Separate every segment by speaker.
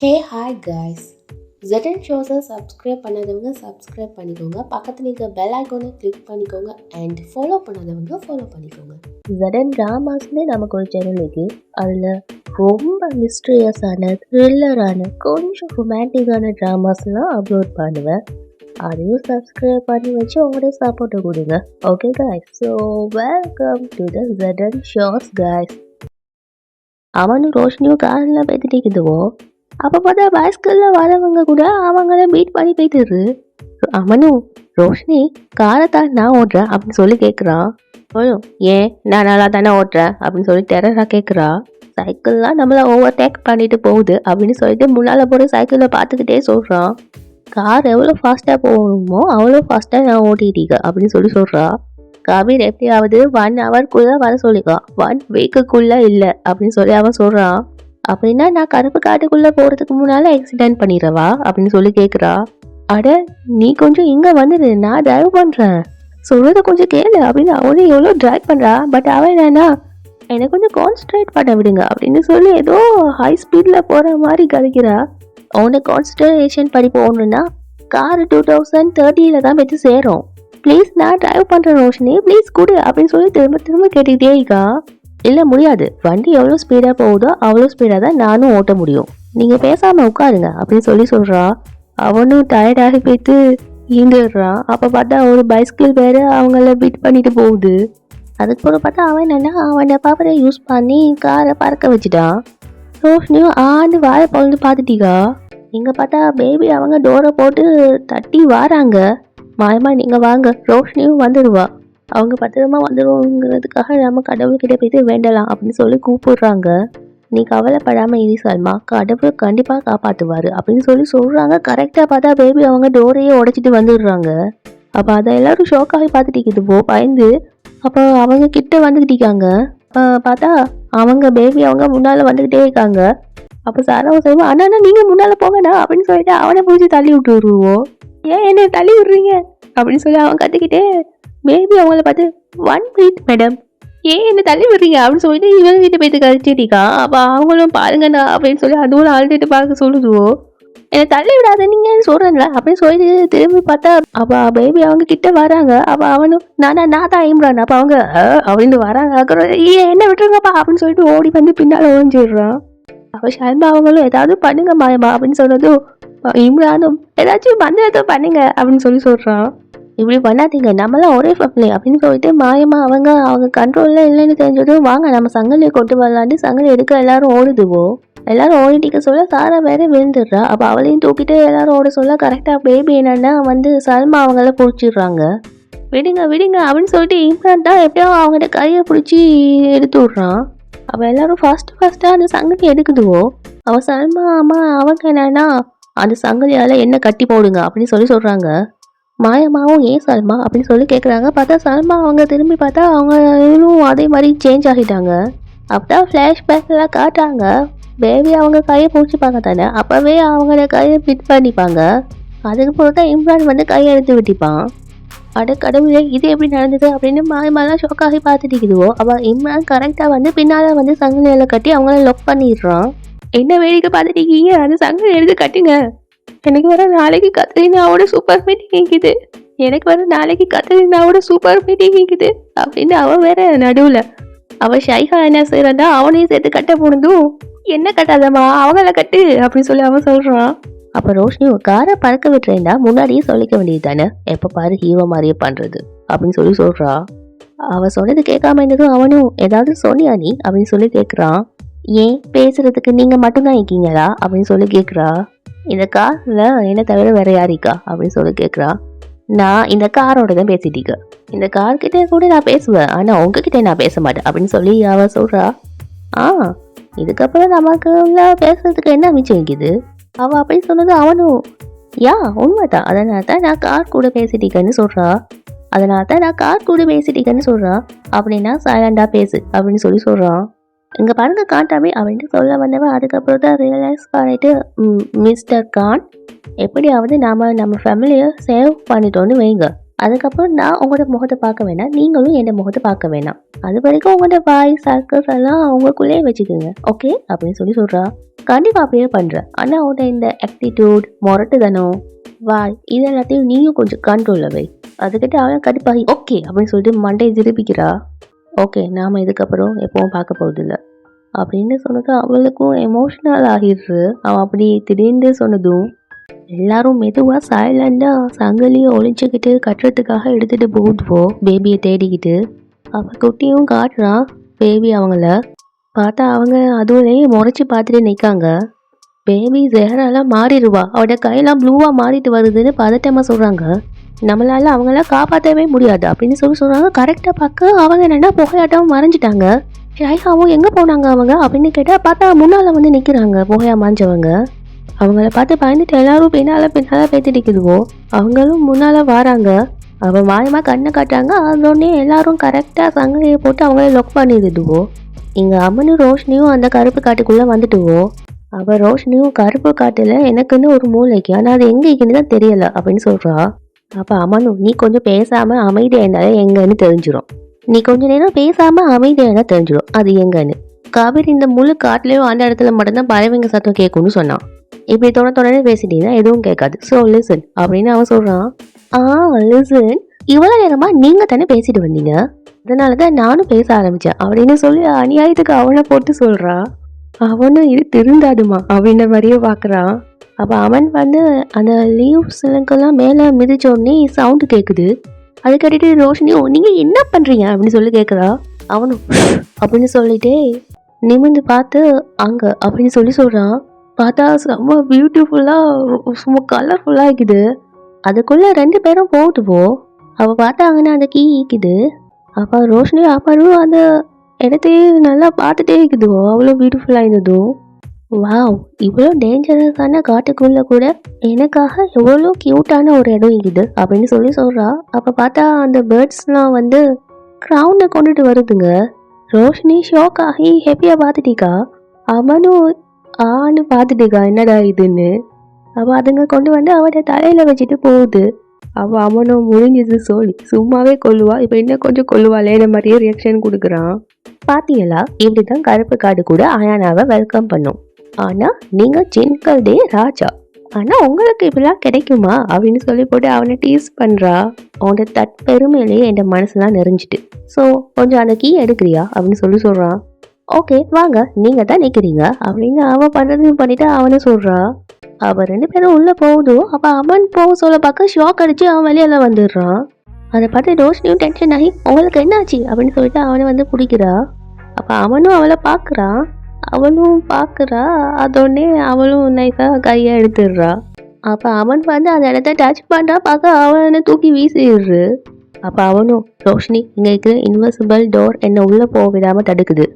Speaker 1: ஹே hi guys. ZN ஷோஸை subscribe பண்ணாதவங்க subscribe பண்ணிக்கோங்க. பக்கத்தில் இருக்க பெல் ஐக்கானை கிளிக் பண்ணிக்கோங்க அண்ட் ஃபாலோ பண்ணாதவங்க ஃபாலோ பண்ணிக்கோங்க.
Speaker 2: ZN ட்ராமாஸ்னே நமக்கு ஒரு சேனல் இருக்கு. அதில் ரொம்ப மிஸ்டீரியஸான த்ரில்லரான கொஞ்சம் ரொமான்டிக்கான ட்ராமாஸ்லாம் அப்லோட் பண்ணுவேன். அதையும் சப்ஸ்கிரைப் பண்ணி வச்சு உங்களோட சப்போர்ட்டை கொடுங்க. Okay guys, so welcome to the ZN shows guys. அவனும் ரோஷினியும் காரில் பேசிட்டு இருக்குதுவோ, அப்போ பார்த்தா பைஸ்கிளில் வரவங்க கூட அவங்கள மீட் பண்ணி போய்த்துரு. அவனும் ரோஷினி காரை தான் நான் ஓட்டுறேன் அப்படின்னு சொல்லி கேட்குறான். அவனும் ஏன் நான் நல்லா தானே ஓட்டுறேன் அப்படின்னு சொல்லி டெரராக கேட்குறா. சைக்கிள்லாம் நம்மளை ஓவர்டேக் பண்ணிட்டு போகுது அப்படின்னு சொல்லிட்டு முன்னால் போகிற சைக்கிளை பார்த்துக்கிட்டே சொல்கிறான். கார் எவ்வளோ ஃபாஸ்ட்டாக போகணுமோ அவ்வளோ ஃபாஸ்ட்டாக நான் ஓட்டிட்டீங்க அப்படின்னு சொல்லி சொல்கிறா. கபீர் எப்படியாவது 1 ஹவர்க்குள்ளே வர சொல்லிக்கா, 1 வீக்குக்குள்ளே இல்லை அப்படின்னு சொல்லி அவன் சொல்கிறான். அப்படின்னா நான் கருப்பு காட்டுக்குள்ளே போகிறதுக்கு முன்னால் ஆக்சிடென்ட் பண்ணிடுறவா அப்படின்னு சொல்லி கேட்குறா. அட நீ கொஞ்சம் இங்கே வந்துடு, நான் டிரைவ் பண்ணுறேன், சொல்கிறத கொஞ்சம் கேளு அப்படின்னு அவனே எவ்வளோ டிரைவ் பண்ணுறா. பட் அவன் என்னன்னா எனக்கு கொஞ்சம் கான்சன்ட்ரேட் பண்ண விடுங்க அப்படின்னு சொல்லி ஏதோ ஹை ஸ்பீடில் போகிற மாதிரி கதைக்கிறா. அவனை கான்சன்ட்ரேஷன் பண்ணி போகணுன்னா கார் 2030 தான் வச்சு சேரும். ப்ளீஸ் நான் டிரைவ் பண்ணுறேன் ரோஷினி, ப்ளீஸ் கொடு அப்படின்னு சொல்லி திரும்ப திரும்ப கேட்டுக்கிட்டே இருக்கா. இல்லை முடியாது, வண்டி எவ்வளோ ஸ்பீடாக போகுதோ அவ்வளோ ஸ்பீடாக தான் நானும் ஓட்ட முடியும், நீங்கள் பேசாமல் உட்காருங்க அப்படின்னு சொல்லி சொல்கிறா. அவனும் டயர்டாகி போய்த்து ஈந்துடுறான். அப்போ பார்த்தா ஒரு பைஸ்கிள் வேறு அவங்கள பீட் பண்ணிட்டு போகுது. அதுக்கப்புறம் பார்த்தா அவன் என்னென்னா அவனோட பவரை யூஸ் பண்ணி காரை பறக்க வச்சுட்டான். ரோஷினியும் ஆண்டு வாயை பொழுது பார்த்துட்டீங்க. இங்கே பார்த்தா பேபி அவங்க டோரை போட்டு தட்டி வாராங்க. மாயமா நீங்கள் வாங்க, ரோஷினியும் வந்துடுவா, அவங்க பத்திரமா வந்துடுவோங்கிறதுக்காக நம்ம கடவுள்கிட்ட போய்ட்டு வேண்டலாம் அப்படின்னு சொல்லி கூப்பிடுறாங்க. நீ கவலைப்படாமல் இரு சல்மா, கடவுள் கண்டிப்பாக காப்பாற்றுவார் அப்படின்னு சொல்லி சொல்கிறாங்க. கரெக்டாக பார்த்தா பேபி அவங்க டோரையே உடைச்சிட்டு வந்துடுறாங்க. அப்போ அதை எல்லோரும் ஷோக்காகி பார்த்துட்டு போ பயந்து. அப்போ அவங்க கிட்ட வந்துக்கிட்டிருக்காங்க. பார்த்தா அவங்க பேபி அவங்க முன்னால் வந்துக்கிட்டே இருக்காங்க. அப்போ சாராவும் செய்வோம், அண்ணா நீங்கள் முன்னால் போங்கண்ணா அப்படின்னு சொல்லிட்டு அவனை பிடிச்சி தள்ளி விட்டு விடுவோம். ஏன் என்ன தள்ளி விடுறீங்க அப்படின்னு சொல்லி அவன் கற்றுக்கிட்டே பேபி அவங்கள பார்த்து 1 மினிட் மேடம், ஏன் என்ன தள்ளி விடுறீங்க அப்படின்னு சொல்லிட்டு இவங்க கிட்ட போய்ட்டு கழிச்சிட்டிருக்கான். அப்போ அவங்களும் பாருங்கண்ணா அப்படின்னு சொல்லி அதுவும் ஆள்கிட்ட பார்க்க சொல்லுதுவோம். என்னை தள்ளி விடாத நீங்கள் சொல்கிறேன்ல அப்படின்னு சொல்லிட்டு திரும்பி பார்த்தா அப்போ பேபி அவங்க கிட்ட வராங்க. அப்போ அவனும் நான் தான் இம்ரான். அப்போ அவங்க அப்படின்னு வராங்க. அப்புறம் ஏன் என்ன விட்டுருங்கப்பா அப்படின்னு சொல்லிட்டு ஓடி வந்து பின்னால் ஓஞ்சிடுறான். அப்போ ஷல்மா அவங்களும் ஏதாவது பண்ணுங்க மாயமா அப்படின்னு சொன்னதும் இம்ரானும் ஏதாச்சும் மந்திரத்தை பண்ணுங்க அப்படின்னு சொல்லி சொல்கிறான். இப்படி பண்ணாதீங்க, நம்மளாம் ஒரே ஃபேமிலி அப்படின்னு சொல்லிட்டு மாயமா அவங்க கண்ட்ரோலில் இல்லைன்னு தெரிஞ்சதும் வாங்க நம்ம சங்கிலியை கொண்டு வரலான்னு சங்கிலி எடுக்க எல்லாரும் ஓடுதுவோம். எல்லாரும் ஓடிட்டிக்க சொல்ல சாரா வேற விழுந்துடுறா. அப்போ அவளையும் தூக்கிட்டு எல்லாரும் ஓட சொல்ல கரெக்டாக பேபி என்னன்னா வந்து சல்மா அவங்கள பிடிச்சிடுறாங்க. விடுங்க விடுங்க அப்படின்னு சொல்லிட்டு இம்ரான் தான் எப்படியோ அவங்கள்ட்ட கையை பிடிச்சி எடுத்து விட்றான். அவள் எல்லாரும் ஃபாஸ்ட்டாக அந்த சங்கிலி எடுக்குதுவோ. அவள் சல்மா அம்மா அவங்க என்னன்னா அந்த சங்கிலியால் என்ன கட்டி போடுங்க அப்படின்னு சொல்லி சொல்கிறாங்க. மாயமாவும் ஏன் சல்மா அப்படின்னு சொல்லி கேட்குறாங்க. பார்த்தா சல்மா அவங்க திரும்பி பார்த்தா அவங்க இன்னும் அதே மாதிரி சேஞ்ச் ஆகிட்டாங்க. அப்போதான் ஃப்ளாஷ்பேக்கெல்லாம் காட்டுறாங்க. பேபி அவங்க கையை பிடிச்சிப்பாங்க தானே, அப்போவே அவங்களோட கையை ஃபிட் பண்ணிப்பாங்க. அதுக்கு போது தான் இம்ரான் வந்து கையை எடுத்து விட்டிப்பான். அட கடவுளே இது எப்படி நடந்தது அப்படின்னு மாயமாலாம் ஷோக்காகி பார்த்துட்டு இருக்குதுவோ. அவள் இம்ரான் கரெக்டாக வந்து பின்னால் வந்து சங்கிலியில் கட்டி அவங்கள லொக் பண்ணிடுறான். என்ன வேடிக்கை பார்த்துட்டு இருக்கீங்க, அந்த சங்கிலி எடுத்து கட்டுங்க, எனக்கு வர நாளைக்கு கத்ரீனாவோட சூப்பர் மீட்டிங் இருக்குது, எனக்கு வர நாளைக்கு கத்ரீனாவோட சூப்பர் மீட்டிங் இருக்குது அப்படின்னு அவன் வேற நடுவில். அவள் ஷைஹா என்ன செய்யறா அவனையும் சேர்த்து கட்ட போனதும் என்ன கட்டாதம்மா அவங்கள கட்டு அப்படின்னு சொல்லி அவன் சொல்கிறான். அப்போ ரோஷினி காரை பறக்க விட்டுறேன்டா முன்னாடியே சொல்லிக்க வேண்டியது தானே, எப்போ பாரு ஹீரோ மாதிரியே பண்ணுறது அப்படின்னு சொல்லி சொல்கிறா. அவள் சொன்னது கேட்காம இருந்ததும் அவனும் ஏதாவது சொன்னியா நீ அப்படின்னு சொல்லி கேட்குறான். ஏன் பேசுறதுக்கு நீங்கள் மட்டும்தான் இருக்கீங்களா அப்படின்னு சொல்லி கேட்குறா. இந்த காரில் என்ன தவிர வேற யாரிக்கா அப்படின்னு சொல்லி கேட்குறா. நான் இந்த காரோட தான் பேசிட்டீங்க, இந்த கார்கிட்ட கூட நான் பேசுவேன், ஆனால் உங்ககிட்ட நான் பேச மாட்டேன் அப்படின்னு சொல்லி அவள் சொல்கிறா. இதுக்கப்புறம் நமக்கு உள்ள பேசுறதுக்கு என்ன மிச்சம் வைக்குது அவள் அப்படி சொன்னது. அவனும் யா உண்மைதான், அதனால தான் நான் கார் கூட பேசிட்டீங்கன்னு சொல்கிறா. அப்படின்னா சைலண்டாக பேசு அப்படின்னு சொல்லி சொல்கிறான். இங்கே பாருங்க காண்டாமே அப்படின்ட்டு சொல்ல வந்தவன் அதுக்கப்புறம் தான் ரியலைஸ் பண்ணிட்டு மிஸ்டர் கான் எப்படியாவது நம்ம ஃபேமிலியை சேவ் பண்ணிட்டோன்னு வைங்க அதுக்கப்புறம் நான் உங்களோட முகத்தை பார்க்க வேணாம், நீங்களும் என் முகத்தை பார்க்க வேணாம். அது வரைக்கும் உங்களோட வாய் சர்க்கஸ் எல்லாம் உங்களுக்குள்ளேயே வச்சுக்கோங்க, ஓகே அப்படின்னு சொல்கிறா. கண்டிப்பாக அப்படியே பண்ணுறேன், ஆனால் உன்னோட இந்த ஆக்டிடியூட், முரட்டுதனம், வாய் இது எல்லாத்தையும் நீயும் கொஞ்சம் கண்ட்ரோலில் வை. அதுக்கிட்ட அவன் கண்டிப்பாக ஓகே அப்படின்னு சொல்லிட்டு மண்டையை திருப்பிக்கிறா. ஓகே, நாம் இதுக்கப்புறம் எப்பவும் பார்க்க போகிறதில்ல அப்படின்னு சொன்னது அவளுக்கும் எமோஷ்னல் ஆகிடுது. அவன் அப்படி திடீர்னு சொன்னதும் எல்லாரும் மெதுவாக சைலண்டாக சங்கிலியை ஒழிச்சுக்கிட்டு கட்டுறதுக்காக எடுத்துகிட்டு போகுதுவோம் பேபியை தேடிக்கிட்டு. அவள் குட்டியும் காட்டுறான் பேபி. அவங்கள பார்த்தா அவங்க அதுவுலேயே முறைச்சி பார்த்துட்டு நிற்காங்க. பேபி ஜெஹராலாம் மாறிடுவா, அவட கையெல்லாம் ப்ளூவாக மாறிட்டு வருதுன்னு பதட்டமாக சொல்கிறாங்க. நம்மளால அவங்கள காப்பாற்றவே முடியாது அப்படின்னு சொல்கிறாங்க. கரெக்டாக பார்க்க அவங்க என்னென்னா புகையாட்டம் மறைஞ்சிட்டாங்க. ஷைஹாவும் எங்கே போனாங்க அவங்க அப்படின்னு கேட்டால் பார்த்தா முன்னால் வந்து நிற்கிறாங்க புகையா மாஞ்சவங்க. அவங்கள பார்த்து பயந்துட்டு எல்லாரும் பின்னால் பேத்து நிற்குதுவோ. அவங்களும் முன்னால் வராங்க. அவள் மாயமாக கண்ணை காட்டுறாங்க. அதோடனே எல்லாரும் கரெக்டாக சங்கிலியை போட்டு அவங்கள லொக் பண்ணிடுதுவோ. இங்கே அம்மனும் ரோஷினியும் அந்த கருப்பு காட்டுக்குள்ளே வந்துட்டுவோ. அவள் ரோஷினியும் கருப்பு காட்டில் எனக்குன்னு ஒரு மூளைக்கு, ஆனால் அது எங்கே இருக்குன்னு தான் தெரியலை அப்படின்னு சொல்கிறா. அப்போ அம்மனும் நீ கொஞ்சம் பேசாமல் அமைதியாக இருந்தாலே எங்கன்னு தெரிஞ்சிடும், நீ கொஞ்ச நேரம் பேசாமல் அமைதியாக இருந்தால் தெரிஞ்சிடும் அது எங்கன்னு. காவேரி இந்த முழு காட்டிலையும் அந்த இடத்துல மட்டும்தான் பறவைங்க சத்தம் கேட்கும்னு சொன்னான். இப்படி தொடர்ந்து பேசிட்டீங்கன்னா எதுவும் கேட்காது, ஸோ லிசன் அப்படின்னு அவன் சொல்கிறான். லிசன், இவ்வளோ நேரமாக நீங்கள் தானே பேசிட்டு வந்தீங்க, அதனால தான் நானும் பேச ஆரம்பித்தேன் அப்படின்னு சொல்லி அநியாயத்துக்கு அவனை போட்டு சொல்கிறா. அவனும் இது திருந்தாதுமா அப்படின்ற மாதிரியே பார்க்குறான். அப்போ அவன் வந்து அந்த லீவ்ஸ்லாம் மேலே மிதிச்சோடனே சவுண்டு கேட்குது. அது கேட்டுட்டு ரோஷினியும் நீங்கள் என்ன பண்ணுறீங்க அப்படின்னு சொல்லி கேட்குறா. அவனும் அப்படின்னு சொல்லிட்டே நிமிர்ந்து பார்த்து அங்கே அப்படின்னு சொல்லி சொல்கிறான். பார்த்தா செம்ம பியூட்டிஃபுல்லாக சும்மா கலர்ஃபுல்லாக இருக்குது. அதுக்குள்ளே 2 பேரும் போகுதுவோ. அவள் பார்த்தாங்கன்னா அந்த கீ ஈக்குது. அப்போ ரோஷினி அப்புறம் அந்த இடத்தையே நல்லா பார்த்துட்டே இருக்குதுவோ, அவ்வளோ பியூட்டிஃபுல்லாக இருந்ததும். வாவ், இவ்வளோ டேஞ்சரஸான காட்டுக்குள்ளே கூட எனக்காக எவ்வளோ க்யூட்டான ஒரு இடம் இருக்குது அப்படின்னு சொல்லி சொல்கிறா. அப்போ பார்த்தா அந்த பேர்ட்ஸ்லாம் வந்து க்ரௌனை கொண்டுட்டு வருதுங்க. ரோஷினி ஷாக் ஆகி ஹெப்பியாக பார்த்துட்டிக்கா. அவனும் ஆன்னு பார்த்துட்டுக்கா என்னடா இதுன்னு. அவள் அதுங்க கொண்டு வந்து அவட தலையில் வச்சுட்டு போகுது. அவள் அவனும் முடிஞ்சது சொல்லி சும்மாவே கொல்லுவா, இப்போ இன்னும் கொஞ்சம் கொல்லுவாளேன மாதிரியே ரியாக்ஷன் கொடுக்குறான். பார்த்தீங்களா, இப்படி தான் கருப்பு காடு கூட அயானாவை வெல்கம் பண்ணும். ஆனால் நீங்கள் ஜின்கல்டே ராஜா, ஆனால் உங்களுக்கு இப்படிலாம் கிடைக்குமா அப்படின்னு சொல்லி போட்டு அவனை டீஸ் பண்ணுறா. அவனோட தற்பெருமையிலேயே என் மனசுலாம் நெறிஞ்சிட்டு, ஸோ கொஞ்சம் அந்த கீ எடுக்கிறியா அப்படின்னு சொல்கிறான். ஓகே வாங்க, நீங்கள் தான் நிற்கிறீங்க அப்படின்னு அவன் பண்ணுறதையும் பண்ணிவிட்டு அவனை சொல்கிறா. அவள் 2 பேரும் உள்ளே போகுதும். அப்போ அவன் போக சொல்ல பார்க்க ஷாக் அடித்து அவன் வெளியில வந்துடுறான். அதை பார்த்து ரோஷினியும் டென்ஷன் ஆகி உங்களுக்கு என்னாச்சு அப்படின்னு சொல்லிட்டு அவனை வந்து பிடிக்கிறா. அப்போ அவனும் அவளை பார்க்குறான், அவளும் பார்க்குறா. அதோடனே அவளும் நைஸாக கையை எடுத்துடுறா. அப்போ அவன் வந்து அந்த இடத்த டச் பண்ணுறா. பார்க்க அவனை தூக்கி வீசிடுறு. அப்போ அவனும் ரோஷினி இங்கே இருக்கிற இன்வெசிபிள் டோர் என்னை உள்ளே போக விடாமல் தடுக்குது.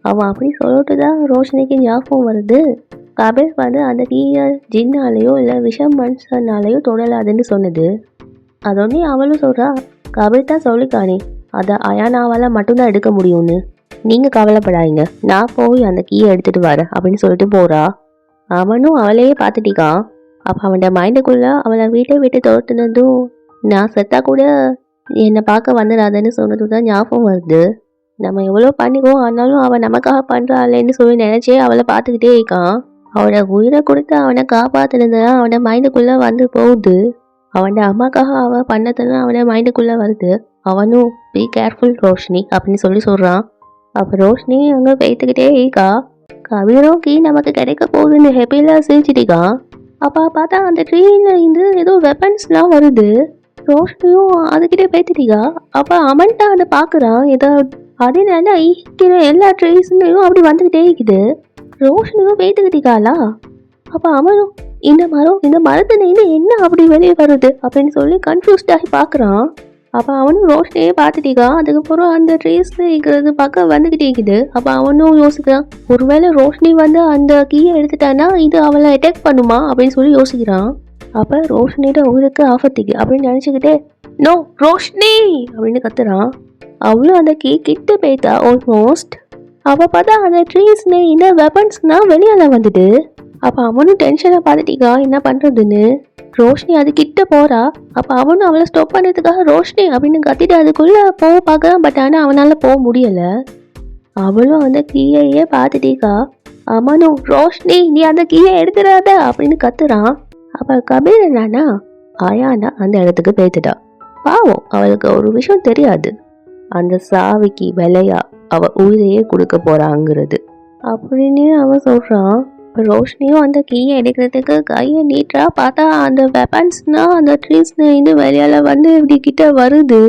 Speaker 2: அவன் அப்படி சொல்லிட்டு தான் ரோஷினிக்கு ஞாபகம் வருது. கபில் வந்து அந்த கீயை ஜின்னாலேயோ இல்லை விஷம் மனுஷனாலேயோ தொடலாதுன்னு சொன்னது. அதோடனே அவளும் சொல்கிறா, கபில் தான் சொல்லிக்கானே அதை அயானாவால் மட்டும்தான் எடுக்க முடியும்னு, நீங்கள் கவலைப்படாதீங்க, நான் போய் அந்த கீயை எடுத்துகிட்டு வரேன் அப்படின்னு சொல்லிட்டு போகிறா. அவனும் அவளையே பார்த்துட்டிக்கான். அப்போ அவனோட மைண்டுக்குள்ளே அவளை வீட்டை விட்டு துரத்துனதும் நான் செத்தா கூட என்னை பார்க்க வந்துடாதுன்னு சொன்னது தான் ஞாபகம் வருது. நம்ம எவ்வளோ பண்ணிக்குவோம், ஆனாலும் அவன் நமக்காக பண்ணுறாளேன்னு சொல்லி நினச்சே அவளை பார்த்துக்கிட்டே இருக்கான். அவனோட உயிரை கொடுத்து அவனை காப்பாற்றினதுலாம் அவனோட மைண்டுக்குள்ளே வந்து போகுது. அவனோட அம்மாக்காக அவன் பண்ணதெல்லாம் அவனோட மைண்டுக்குள்ளே வருது. அவனும் பி கேர்ஃபுல் ரோஷினி அப்படின்னு சொல்லி சொல்கிறான். அப்போ ரோஷினி அங்கே பேத்துக்கிட்டே இருக்கா. கபீரும் கீ நமக்கு கிடைக்க போகுதுன்னு ஹெப்பியில் சிரிச்சிட்டிக்கான். அப்போ பார்த்தா அந்த ட்ரீல இருந்து ஏதோ வெப்பன்ஸ்லாம் வருது. ரோஷினியும் அதுக்கிட்டே பேத்துட்டிக்கா. அப்போ அவன்கிட்ட அதை பார்க்குறான். ஏதோ அதே நேரம் ஈக்கிற எல்லா ட்ரீஸ்லையும் அப்படி வந்துக்கிட்டே இருக்குது. ரோஷினியும் பேத்துக்கிட்டிக்காளா. அப்போ அவனும் இந்த மரத்துலேருந்து என்ன அப்படி வெளியே வருது அப்படின்னு சொல்லி கன்ஃபியூஸ்டாகி பார்க்குறான். அப்போ அவனும் ரோஷினியே பார்த்துட்டிக்கான். அதுக்கப்புறம் அந்த ட்ரீஸில் இருக்கிறது பார்க்க வந்துக்கிட்டே இருக்குது. அப்போ அவனும் யோசிக்கிறான், ஒருவேளை ரோஷினி வந்து அந்த கீயை எடுத்துட்டான்னா இது அவளை அட்டாக் பண்ணுமா அப்படின்னு சொல்லி யோசிக்கிறான். அப்போ ரோஷினியோட உயிருக்கு ஆபத்துக்கு அப்படின்னு நினச்சிக்கிட்டே நோ ரோஷினி அப்படின்னு கத்துறான். அவளும் அந்த கீ கிட்ட போய்த்தா ஆல்மோஸ்ட். அவள் பார்த்தா அந்த ட்ரீஸ்னு என்ன வெப்பன்ஸ்னா வெளியால் வந்துட்டு. அப்போ அவனும் டென்ஷனாக பார்த்துட்டிக்கா என்ன பண்ணுறதுன்னு. ரோஷினி அது கிட்ட போறா. அப்ப அவனும் அவளை ஸ்டாப் பண்ணதுக்காக ரோஷினி அப்படின்னு கத்திட்டு அதுக்குள்ள போக பார்க்கறான். பட் ஆனா அவனால போக முடியல. அவளும் அந்த கீயையே பார்த்துட்டீக்கா. அவனும் ரோஷினி நீ அந்த கீயை எடுத்துடாத அப்படின்னு கத்துறான். அப்ப கபீர் என்னன்னா ஆயானா அந்த இடத்துக்கு பேத்துட்டா. பாவம் அவளுக்கு ஒரு விஷயம் தெரியாது, அந்த சாவிக்கு விலையா அவ உயிரையே கொடுக்க போறாங்கிறது அப்படின்னு அவன் சொல்றான். ரோஷினியும் அந்த கீயை எடுக்கிறதுக்கு கையை நீட்டா பார்த்தா அந்த வெப்பன்ஸ்னா அந்த ட்ரீஸ்னு இந்த வெளியால வந்து இப்படி கிட்ட வருது.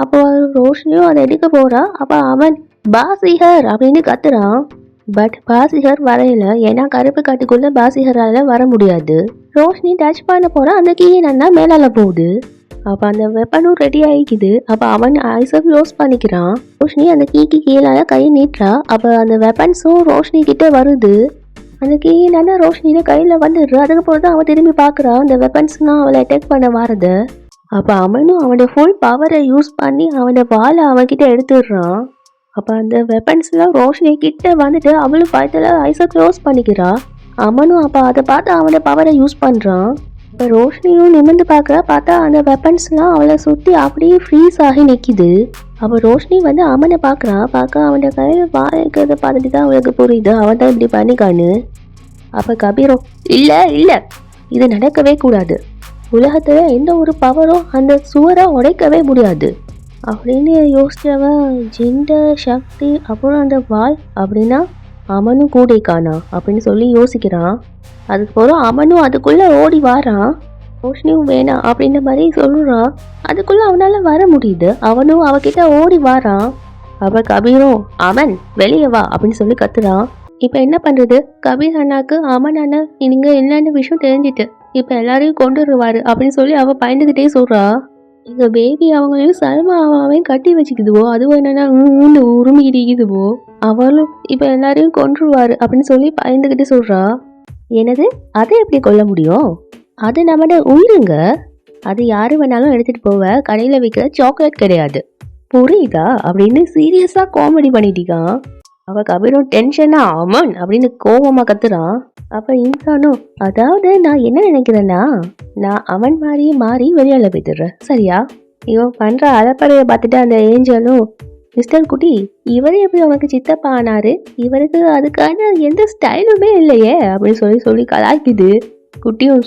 Speaker 2: அப்போ ரோஷினியும் அதை எடுக்க போறா. அப்ப அவன் பாசிகர் அப்படின்னு கத்துறான். பட் பாசிகர் வரையில, ஏன்னா கருப்பு காட்டுக்குள்ள பாசிகரால வர முடியாது. ரோஷினி டச் பண்ண போறா, அந்த கீயை நல்லா மேலால போகுது. அப்ப அந்த வெப்பனும் ரெடி ஆகிக்குது. அப்ப அவன் ஐஸை க்ளோஸ் பண்ணிக்கிறான். ரோஷினி அந்த கீக்கு கீழால கையை நீட்டுறா. அப்ப அந்த வெப்பன்ஸும் ரோஷினி கிட்ட வருது. அந்த கீழால ரோஷினியில கையில வந்துடுற. அதுக்கப்புறம் தான் அவன் திரும்பி பாக்குறான் அந்த வெப்பன்ஸ்லாம் அவளை அட்டாக் பண்ண வரத. அப்ப அவனும் அவனோட ஃபுல் பவரை யூஸ் பண்ணி அவனோட வாழை அவன்கிட்ட எடுத்துடுறான். அப்ப அந்த வெப்பன்ஸ்லாம் ரோஷினி கிட்ட வந்துட்டு அவளும் பயத்துல ஐஸை க்ளோஸ் பண்ணிக்கிறா. அவனும் அப்ப அதை பார்த்து அவனோட பவரை யூஸ் பண்றான். இப்போ ரோஷினியும் நிமிர்ந்து பார்த்தா அந்த வெப்பன்ஸ்லாம் அவளை சுற்றி அப்படியே ஃப்ரீஸ் ஆகி நிற்கிது. அப்போ ரோஷினி வந்து அவனை பார்க்க அவனோட கையில் வாழை இருக்கிறத பார்த்துட்டு தான் அவளுக்கு புரியுது அவன் தான் இப்படி பண்ணிக்கான்னு. அப்போ கபீரும் இல்லை இது நடக்கவே கூடாது, உலகத்தில் எந்த ஒரு பவரும் அந்த சுவரை உடைக்கவே முடியாது அப்படின்னு யோசிச்சவன் ஜிண்ட சக்தி அப்புறம் அந்த வாள் அப்படின்னா அவனும் கூடைக்கானா அப்படின்னு சொல்லி யோசிக்கிறான். அதுக்கப்புறம் அவனும் அதுக்குள்ள ஓடி வாரான். ரோஷினியும் வேணாம் அப்படின்ற மாதிரி சொல்றான். அதுக்குள்ள அவனால வர முடியுது. அவனும் அவகிட்ட ஓடி வாரான். அப்ப கபீரும் அவன் வெளியே வா அப்படின்னு சொல்லி கத்துறான். இப்ப என்ன பண்றது, கபீர் அண்ணாக்கு அமன் அண்ணா நீங்க என்னென்ன விஷயம் தெரிஞ்சிட்டு இப்ப எல்லாரையும் கொண்டு வருவாரு அப்படின்னு சொல்லி அவ பயந்துகிட்டே சொல்றா. எங்க பேபி அவங்களையும் சல்மா அவன் கட்டி வச்சுக்குதுவோ, அதுவும் என்னன்னா உரிமையிடுக்குதுவோ, அவளும் இப்ப எல்லாரையும் கொன்றுவாரு அப்படின்னு சொல்லி பயந்துகிட்டு சொல்றா. என்னது, அதை எப்படி கொல்ல முடியும், அது நம்மட உயிருங்க, அது யாரு வேணாலும் எடுத்துட்டு போவ கடையில விற்கிற சாக்லேட் கிடையாது, புரியுதா அப்படின்னு சீரியஸா காமெடி பண்ணிட்டிருக்கான். அவ கபீரும் டென்ஷனா அமன் அப்படின்னு கோவமா கத்துறான். அப்ப இன்சானும் அதாவது நான் என்ன நினைக்கிறேன்னா, நான் அவன் மாதிரி மாறி வெளியால போய்த்துடுறேன் சரியா. இவன் பண்ற அலப்பறைய பார்த்துட்டு அந்த ஏஞ்சலும் மிஸ்டர் குட்டி இவரே எப்படி அவனுக்கு சித்தப்பா ஆனாரு, இவருக்கு அதுக்கான எந்த ஸ்டைலுமே இல்லையே அப்படின்னு சொல்லி கலாய்க்குது. குட்டியும்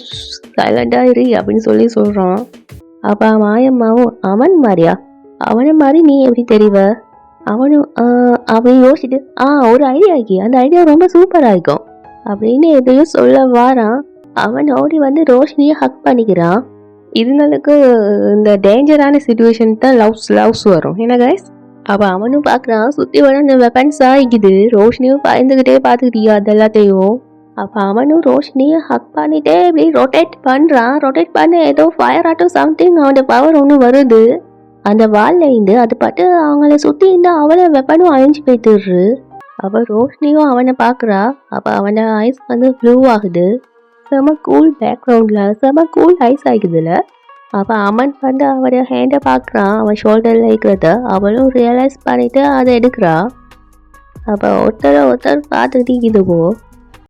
Speaker 2: சைலண்டா இரு அப்படின்னு சொல்லி சொல்றான். அப்ப மாயம்மாவும் அவன் மாதிரியா, அவனை மாதிரி நீ எப்படி தெரிவ, அவனும் அவன் யோசிச்சுட்டு ஒரு ஐடியா ஆகி அந்த ஐடியா ரொம்ப சூப்பரா இருக்கும் அப்படின்னு எதையோ சொல்ல வாரான். அவன் ஓடி வந்து ரோஷினியை ஹக் பண்ணிக்கிறான். இதுங்களுக்கு இந்த டேஞ்சரான சிச்சுவேஷன் தான் லவ்ஸ் வரும் என்ன கைஸ். அப்ப அவனும் பாக்குறான் சுத்தி வர அந்த வெப்பன்ஸ் ஆகிக்குது. ரோஷினியும் பயந்துகிட்டே பாத்துக்கிட்டியா அது எல்லாத்தையும். அப்ப அவனும் ரோஷினியை ஹக் பண்ணிட்டே இப்படி ரொட்டேட் பண்ண ஏதோ ஃபயர் ஆட்டோ சம்திங் அவனோட பவர் ஒன்று வருது அந்த வால்ல இருந்து. அது பட்டு அவங்கள சுத்தி இருந்து அவளை வெப்பனும் அழிஞ்சு போய்த்துடுறு. அப்ப ரோஷினியும் அவனை பாக்குறா. அப்ப அவன ஐஸ் வந்து ப்ளூ ஆகுது. செம கூல் பேக்ரவுண்ட்ல செம கூல் ஐஸ் ஆகுதுல. அப்ப அமன் வந்து அவட ஹேண்டை பாக்குறான், அவன் ஷோல்டர்ல இருக்கிறத. அவளும் ரியலைஸ் பண்ணிட்டு அதை எடுக்கிறா. அப்ப ஒருத்தர் பார்த்துக்கிட்டு இதுவோ